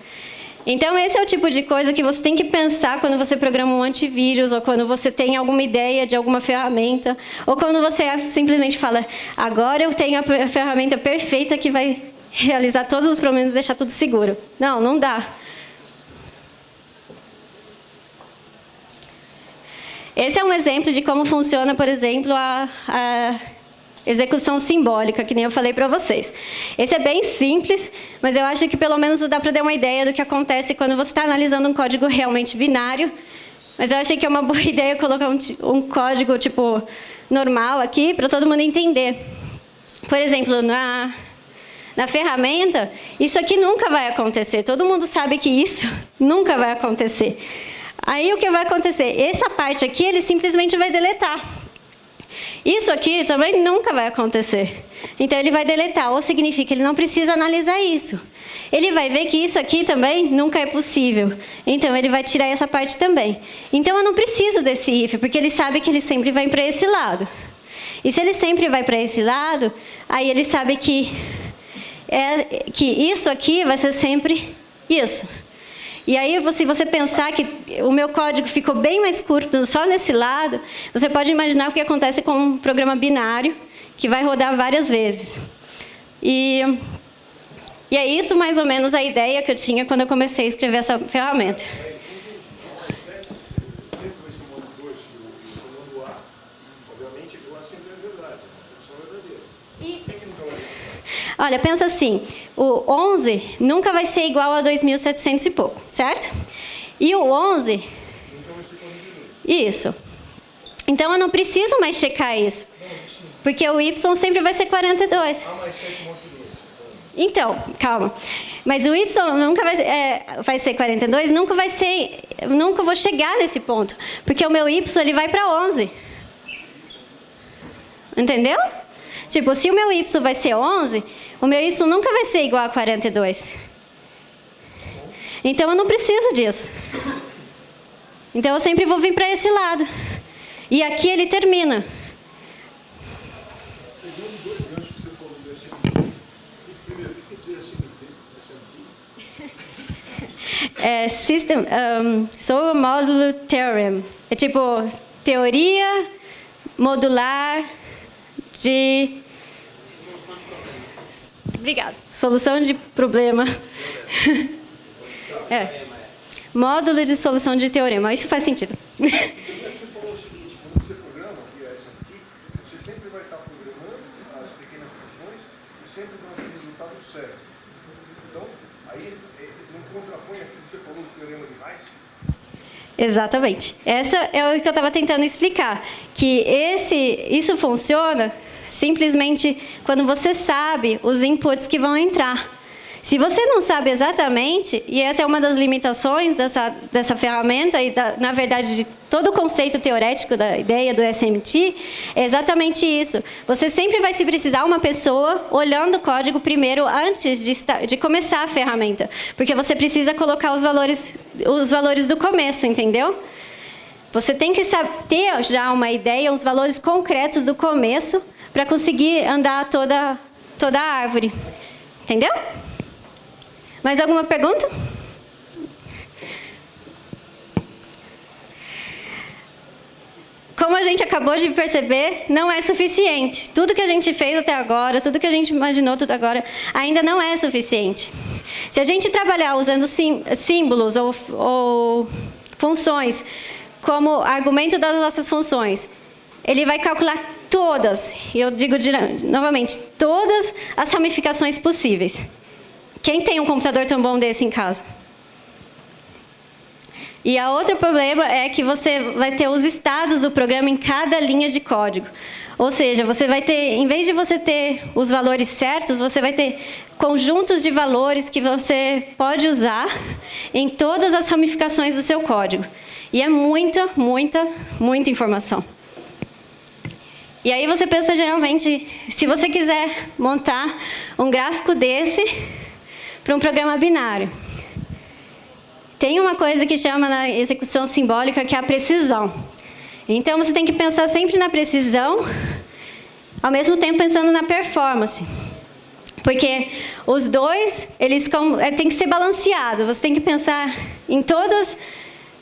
Então, esse é o tipo de coisa que você tem que pensar quando você programa um antivírus, ou quando você tem alguma ideia de alguma ferramenta, ou quando você simplesmente fala, agora eu tenho a ferramenta perfeita que vai realizar todos os problemas e deixar tudo seguro. Não, não dá. Esse é um exemplo de como funciona, por exemplo, a execução simbólica, que nem eu falei para vocês. Esse é bem simples, mas eu acho que pelo menos dá para dar uma ideia do que acontece quando você está analisando um código realmente binário. Mas eu achei que é uma boa ideia colocar um código tipo normal aqui, para todo mundo entender. Por exemplo, na ferramenta, isso aqui nunca vai acontecer. Todo mundo sabe que isso nunca vai acontecer. Aí o que vai acontecer? Essa parte aqui, ele simplesmente vai deletar. Isso aqui também nunca vai acontecer. Então, ele vai deletar, ou significa que ele não precisa analisar isso. Ele vai ver que isso aqui também nunca é possível. Então, ele vai tirar essa parte também. Então, eu não preciso desse if, porque ele sabe que ele sempre vai para esse lado. E se ele sempre vai para esse lado, aí ele sabe que isso aqui vai ser sempre isso. E aí, se você pensar que o meu código ficou bem mais curto só nesse lado, você pode imaginar o que acontece com um programa binário, que vai rodar várias vezes. E é isso mais ou menos a ideia que eu tinha quando eu comecei a escrever essa ferramenta. Olha, pensa assim, o 11 nunca vai ser igual a 2.700 e pouco, certo? E o 11... Isso. Então, eu não preciso mais checar isso. Porque o y sempre vai ser 42. Então, calma. Mas o y nunca vai ser 42, nunca vou chegar nesse ponto. Porque o meu y ele vai para 11. Entendeu? Tipo, se o meu y vai ser 11, o meu y nunca vai ser igual a 42. Então, eu não preciso disso. Então, eu sempre vou vir para esse lado. E aqui ele termina. Sou módulo theorem. É tipo, teoria modular de... Obrigada. Solução de problema. Módulo de solução de teorema. Isso faz sentido. Você falou o seguinte, quando você programa, que é essa aqui, você sempre vai estar programando as pequenas funções e sempre vai ter o resultado certo. Então, aí, não contrapõe aquilo que você falou do teorema de Rice? Exatamente. Essa é o que eu estava tentando explicar. Que isso funciona simplesmente quando você sabe os inputs que vão entrar. Se você não sabe exatamente, e essa é uma das limitações dessa ferramenta, e na verdade de todo o conceito teorético da ideia do SMT, é exatamente isso. Você sempre vai se precisar uma pessoa olhando o código primeiro antes de começar a ferramenta. Porque você precisa colocar os valores do começo, entendeu? Você tem que ter já uma ideia, uns valores concretos do começo, para conseguir andar toda a árvore. Entendeu? Mais alguma pergunta? Como a gente acabou de perceber, não é suficiente. Tudo que a gente fez até agora, tudo que a gente imaginou tudo agora, ainda não é suficiente. Se a gente trabalhar usando símbolos ou funções como argumento das nossas funções, ele vai calcular todas, e eu digo novamente, todas as ramificações possíveis. Quem tem um computador tão bom desse em casa? E a outro problema é que você vai ter os estados do programa em cada linha de código. Ou seja, você vai ter, em vez de você ter os valores certos, você vai ter conjuntos de valores que você pode usar em todas as ramificações do seu código. E é muita, muita, muita informação. E aí você pensa, geralmente, se você quiser montar um gráfico desse para um programa binário, tem uma coisa que chama na execução simbólica, que é a precisão. Então, você tem que pensar sempre na precisão, ao mesmo tempo pensando na performance. Porque os dois, eles têm que ser balanceados. Você tem que pensar em todas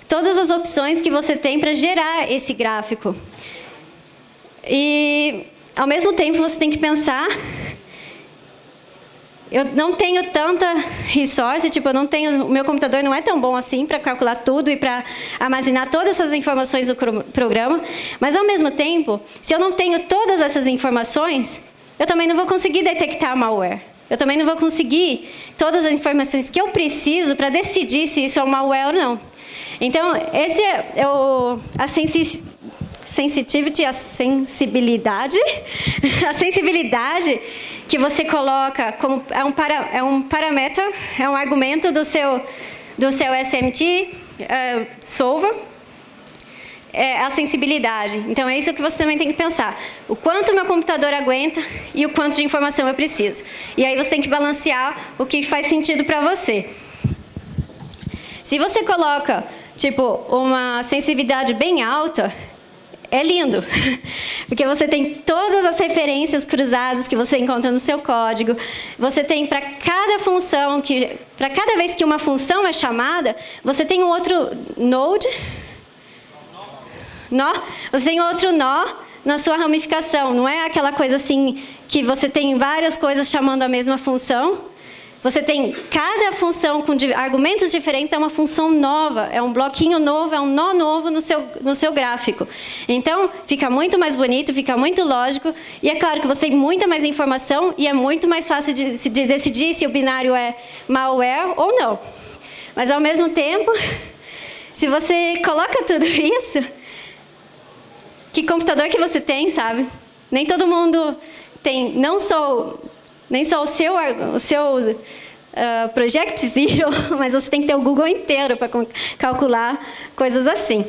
as opções que você tem para gerar esse gráfico. E, ao mesmo tempo, você tem que pensar... Eu não tenho tanta resource, tipo, o meu computador não é tão bom assim para calcular tudo e para armazenar todas essas informações do programa, mas, ao mesmo tempo, se eu não tenho todas essas informações, eu também não vou conseguir detectar malware. Eu também não vou conseguir todas as informações que eu preciso para decidir se isso é um malware ou não. Então, esse é a sensitivity, a sensibilidade que você coloca como é um parâmetro, é um argumento do seu SMT solver, é a sensibilidade. Então é isso que você também tem que pensar. O quanto meu computador aguenta e o quanto de informação eu preciso. E aí você tem que balancear o que faz sentido para você. Se você coloca, tipo, uma sensibilidade bem alta, é lindo, porque você tem todas as referências cruzadas que você encontra no seu código. Você tem para cada função, para cada vez que uma função é chamada, você tem um outro node, você tem outro nó na sua ramificação. Não é aquela coisa assim que você tem várias coisas chamando a mesma função. Você tem cada função com argumentos diferentes, é uma função nova, é um bloquinho novo, é um nó novo no seu gráfico. Então, fica muito mais bonito, fica muito lógico, e é claro que você tem muita mais informação e é muito mais fácil de decidir se o binário é malware ou não. Mas, ao mesmo tempo, se você coloca tudo isso, que computador que você tem, sabe? Nem todo mundo tem, nem só o seu Project Zero, mas você tem que ter o Google inteiro para calcular coisas assim.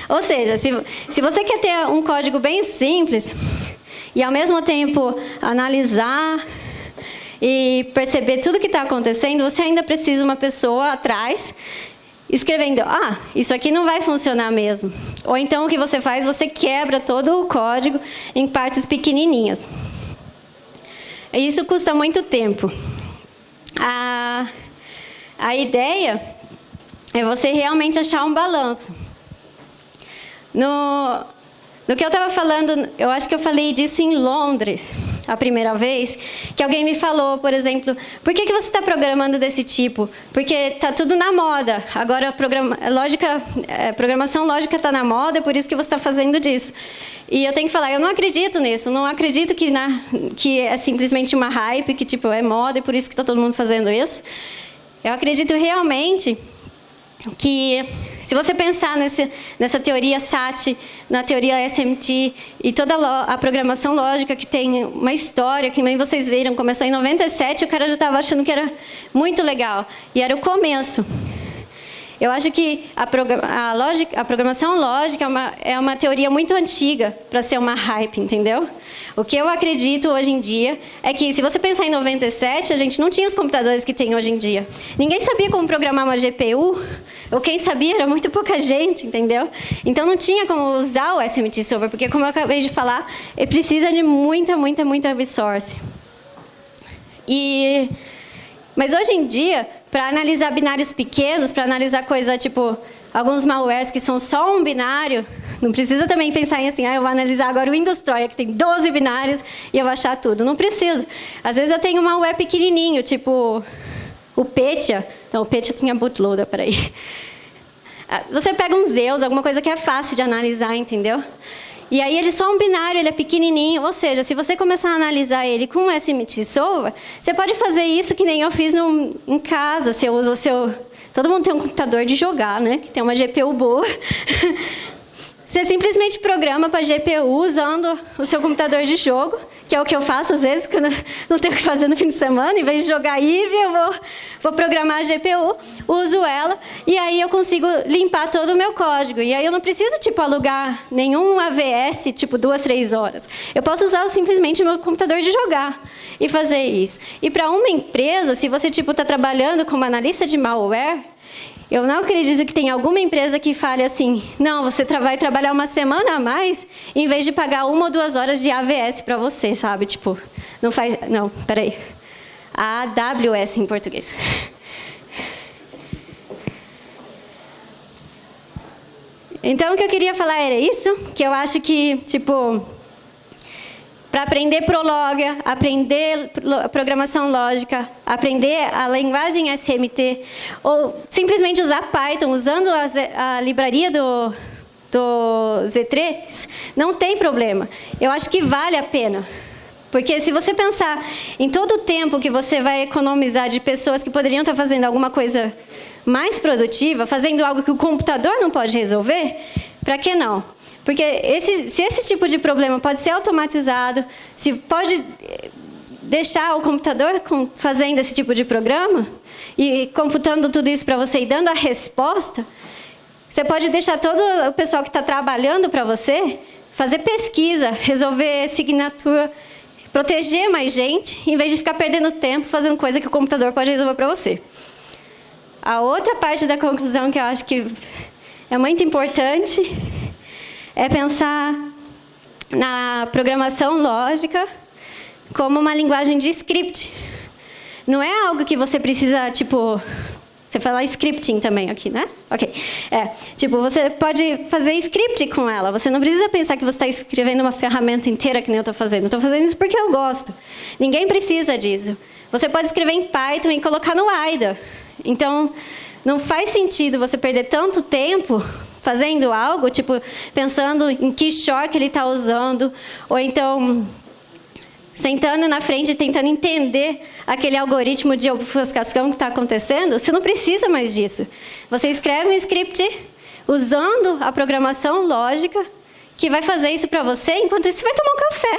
Ou seja, se você quer ter um código bem simples e, ao mesmo tempo, analisar e perceber tudo que está acontecendo, você ainda precisa de uma pessoa atrás escrevendo, isso aqui não vai funcionar mesmo. Ou então, o que você faz, você quebra todo o código em partes pequenininhas. E isso custa muito tempo. A ideia é você realmente achar um balanço. No que eu estava falando, eu acho que eu falei disso em Londres, a primeira vez, que alguém me falou, por exemplo, por que você está programando desse tipo? Porque está tudo na moda. Agora, programação lógica está na moda, é por isso que você está fazendo disso. E eu tenho que falar, eu não acredito nisso, não acredito que é simplesmente uma hype, que tipo, é moda e por isso que está todo mundo fazendo isso. Eu acredito realmente que, se você pensar nessa teoria SAT, na teoria SMT e toda a programação lógica que tem uma história, que nem vocês viram, começou em 97, o cara já estava achando que era muito legal. E era o começo. Eu acho que a programação lógica é uma teoria muito antiga para ser uma hype, entendeu? O que eu acredito hoje em dia é que, se você pensar em 97, a gente não tinha os computadores que tem hoje em dia. Ninguém sabia como programar uma GPU, ou quem sabia era muito pouca gente, entendeu? Então não tinha como usar o SMT Solver, porque, como eu acabei de falar, ele precisa de muita, muita, muita resource. Mas hoje em dia, para analisar binários pequenos, para analisar coisa tipo alguns malwares que são só um binário, não precisa também pensar em assim, eu vou analisar agora o Windows Troia, que tem 12 binários, e eu vou achar tudo. Não preciso. Às vezes eu tenho um malware pequenininho, tipo o Petya. Então, o Petya tinha bootloader, peraí. Você pega um Zeus, alguma coisa que é fácil de analisar, entendeu? E aí ele é só um binário, ele é pequenininho, ou seja, se você começar a analisar ele com o SMT Solver, você pode fazer isso que nem eu fiz em casa, você usa o seu... Todo mundo tem um computador de jogar, né? Que tem uma GPU boa. Você simplesmente programa para a GPU usando o seu computador de jogo, que é o que eu faço às vezes, quando não tenho o que fazer no fim de semana. Em vez de jogar Eve, eu vou programar a GPU, uso ela, e aí eu consigo limpar todo o meu código. E aí eu não preciso, tipo, alugar nenhum AVS, tipo, 2, 3 horas. Eu posso usar simplesmente o meu computador de jogar e fazer isso. E para uma empresa, se você, tipo, está trabalhando como analista de malware, eu não acredito que tenha alguma empresa que fale assim, não, você vai trabalhar uma semana a mais, em vez de pagar 1 ou 2 horas de AVS para você, sabe? Tipo, não faz... Não, peraí. AWS em português. Então, o que eu queria falar era isso, que eu acho que, tipo... Para aprender Prolog, aprender programação lógica, aprender a linguagem SMT, ou simplesmente usar Python, usando a livraria do Z3, não tem problema. Eu acho que vale a pena. Porque se você pensar em todo o tempo que você vai economizar de pessoas que poderiam estar fazendo alguma coisa mais produtiva, fazendo algo que o computador não pode resolver, para que não? Porque se esse tipo de problema pode ser automatizado, se pode deixar o computador fazendo esse tipo de programa e computando tudo isso para você e dando a resposta, você pode deixar todo o pessoal que está trabalhando para você fazer pesquisa, resolver assinatura, proteger mais gente, em vez de ficar perdendo tempo fazendo coisa que o computador pode resolver para você. A outra parte da conclusão que eu acho que é muito importante é pensar na programação lógica como uma linguagem de script. Não é algo que você precisa, tipo... Você fala scripting também aqui, né? Ok. Tipo, você pode fazer script com ela. Você não precisa pensar que você está escrevendo uma ferramenta inteira que nem eu estou fazendo. Estou fazendo isso porque eu gosto. Ninguém precisa disso. Você pode escrever em Python e colocar no IDA. Então, não faz sentido você perder tanto tempo fazendo algo, tipo, pensando em que short ele está usando, ou então sentando na frente e tentando entender aquele algoritmo de obfuscação que está acontecendo. Você não precisa mais disso. Você escreve um script usando a programação lógica que vai fazer isso para você, enquanto isso você vai tomar um café.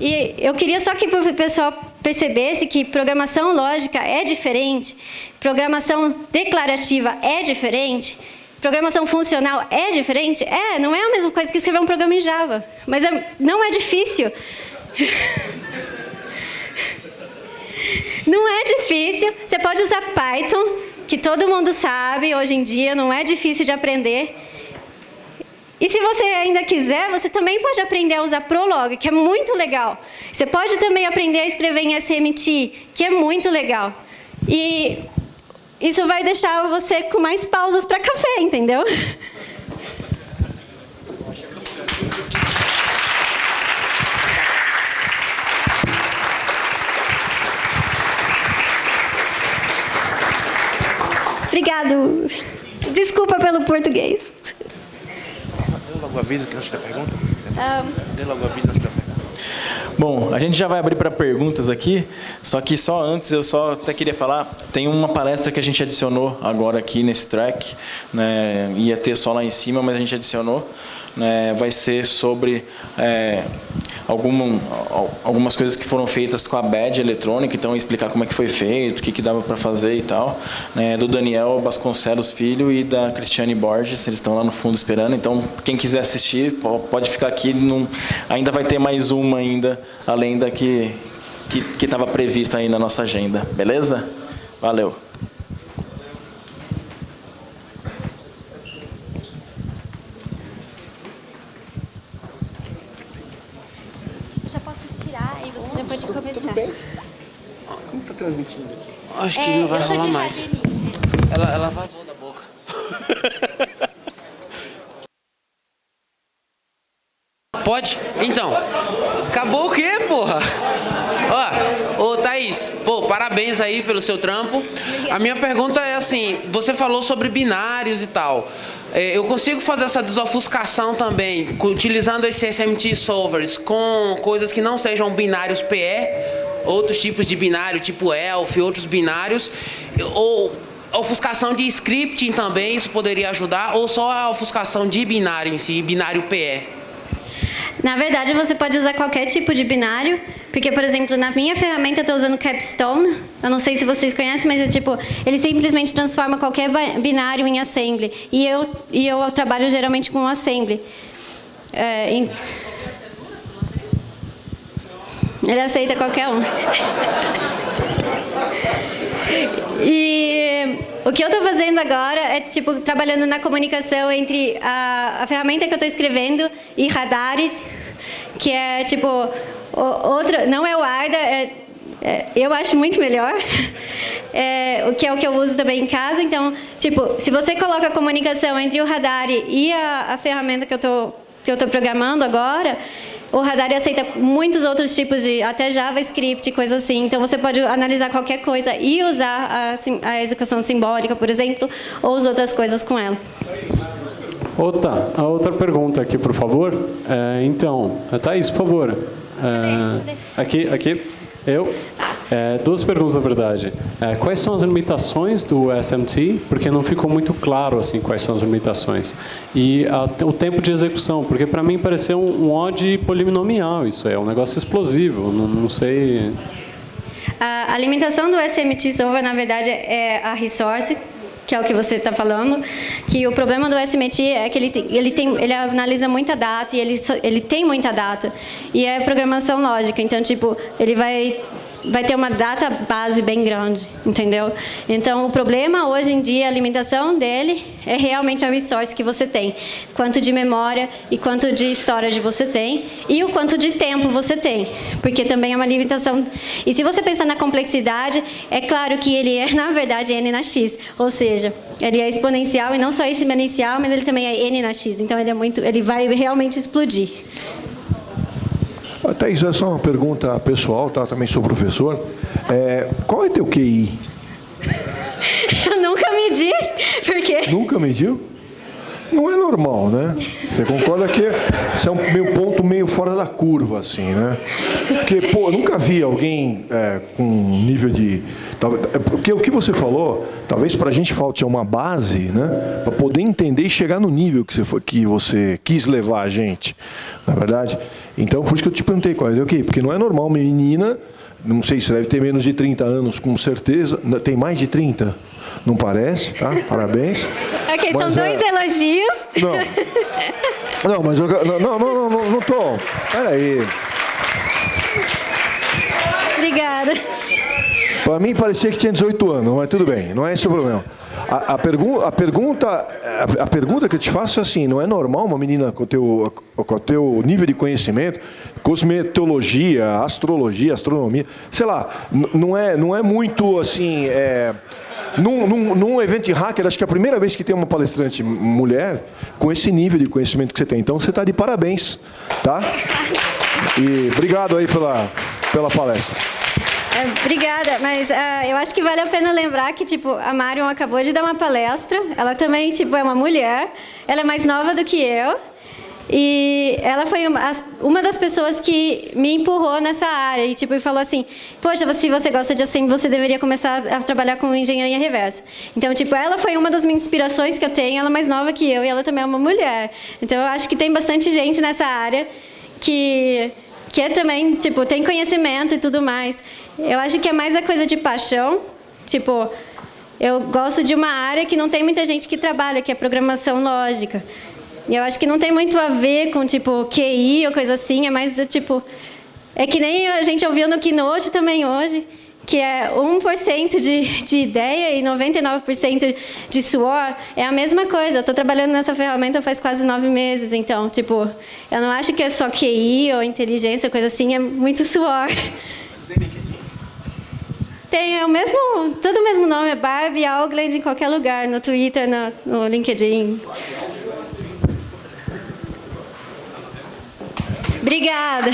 E eu queria só que o pessoal percebesse que programação lógica é diferente, programação declarativa é diferente, programação funcional é diferente. Não é a mesma coisa que escrever um programa em Java, mas não é difícil. Não é difícil. Você pode usar Python, que todo mundo sabe hoje em dia, não é difícil de aprender. E se você ainda quiser, você também pode aprender a usar Prolog, que é muito legal. Você pode também aprender a escrever em SMT, que é muito legal. E isso vai deixar você com mais pausas para café, entendeu? Obrigado. Desculpa pelo português. Dê logo aviso que antes da pergunta. Dê logo aviso antes da pergunta. Bom, a gente já vai abrir para perguntas aqui, só que só antes eu só até queria falar, tem uma palestra que a gente adicionou agora aqui nesse track, né, ia ter só lá em cima, mas a gente adicionou, né, vai ser sobre algumas coisas que foram feitas com a badge eletrônica, então explicar como é que foi feito, o que dava para fazer e tal, né, do Daniel Vasconcelos Filho e da Cristiane Borges, eles estão lá no fundo esperando, então quem quiser assistir pode ficar aqui, ainda vai ter mais uma ainda, além da que estava prevista aí na nossa agenda, beleza? Valeu! Pode começar. Tudo bem? Como está transmitindo aqui? Acho que não vai rolar mais. Ela vazou da boca. Pode? Então, acabou o quê, porra? Ó, ô Thaís, pô, parabéns aí pelo seu trampo. A minha pergunta é assim, você falou sobre binários e tal. Eu consigo fazer essa desofuscação também, utilizando esses SMT solvers com coisas que não sejam binários PE, outros tipos de binário, tipo ELF, outros binários, ou ofuscação de scripting também, isso poderia ajudar, ou só a ofuscação de binário em si, binário PE? Na verdade, você pode usar qualquer tipo de binário, porque, por exemplo, na minha ferramenta eu estou usando Capstone. Eu não sei se vocês conhecem, mas ele simplesmente transforma qualquer binário em assembly. E eu trabalho geralmente com assembly. Ele aceita qualquer um. E o que eu estou fazendo agora é, trabalhando na comunicação entre a ferramenta que eu estou escrevendo e Radari, que é, outra, não é o AIDA, eu acho muito melhor, o que é o que eu uso também em casa. Então, se você coloca a comunicação entre o Radari e a ferramenta que eu estou programando agora, o Radari aceita muitos outros tipos de, até JavaScript, coisa assim. Então, você pode analisar qualquer coisa e usar a execução simbólica, por exemplo, ou as outras coisas com ela. A outra pergunta aqui, por favor. Então, Thaís, por favor. Aqui. Duas perguntas, na verdade. Quais são as limitações do SMT? Porque não ficou muito claro assim quais são as limitações. E o tempo de execução, porque para mim pareceu um odd polinomial isso é um negócio explosivo, não sei. A limitação do SMT Solver, na verdade, é a resource, que é o que você está falando, que o problema do SMT é que ele analisa muita data e ele tem muita data, e é programação lógica, então, ele vai ter uma data base bem grande, entendeu? Então, o problema hoje em dia, a limitação dele é realmente a resource que você tem, quanto de memória e quanto de storage você tem, e o quanto de tempo você tem, porque também é uma limitação. E se você pensar na complexidade, é claro que ele é, na verdade, n na x, ou seja, ele é exponencial e não só exponencial, mas ele também é n na x, então ele vai realmente explodir. Thaís, é só uma pergunta pessoal, tá? Também sou professor. Qual é teu QI? Eu nunca medi, porque... Nunca mediu? Não é normal, né? Você concorda que isso é um ponto meio fora da curva, assim, né? Porque, eu nunca vi alguém com nível de... Porque o que você falou, talvez para a gente falte uma base, né? Para poder entender e chegar no nível que você quis levar a gente, na verdade. Então, por isso que eu te perguntei qual é o QI. Porque não é normal uma menina, não sei se deve ter menos de 30 anos, com certeza. Tem mais de 30? Não parece, tá? Parabéns. Ok, mas são dois elogios. Não, mas eu não tô. Peraí. Obrigada. Para mim parecia que tinha 18 anos, mas tudo bem, não é esse o problema. A pergunta que eu te faço é assim, não é normal uma menina com o teu nível de conhecimento, cosmetologia, astrologia, astronomia, sei lá, não é muito assim... Num evento de hacker, acho que é a primeira vez que tem uma palestrante mulher com esse nível de conhecimento que você tem. Então, você está de parabéns, tá? E obrigado aí pela palestra. Obrigada, mas eu acho que vale a pena lembrar que, a Marion acabou de dar uma palestra. Ela também, é uma mulher. Ela é mais nova do que eu. E ela foi uma das pessoas que me empurrou nessa área e falou assim, poxa, se você gosta de assembly, você deveria começar a trabalhar com engenharia reversa. Então, ela foi uma das minhas inspirações que eu tenho, ela é mais nova que eu e ela também é uma mulher. Então, eu acho que tem bastante gente nessa área que também, tem conhecimento e tudo mais. Eu acho que é mais a coisa de paixão, eu gosto de uma área que não tem muita gente que trabalha, que é programação lógica. Eu acho que não tem muito a ver com, QI ou coisa assim, é mais, é que nem a gente ouviu no Keynote também hoje, que é 1% de ideia e 99% de suor, é a mesma coisa. Eu estou trabalhando nessa ferramenta faz quase 9 meses, então, eu não acho que é só QI ou inteligência, coisa assim, é muito suor. Tem todo o mesmo nome, é Barbie Augland em qualquer lugar, no Twitter, no LinkedIn. Obrigada.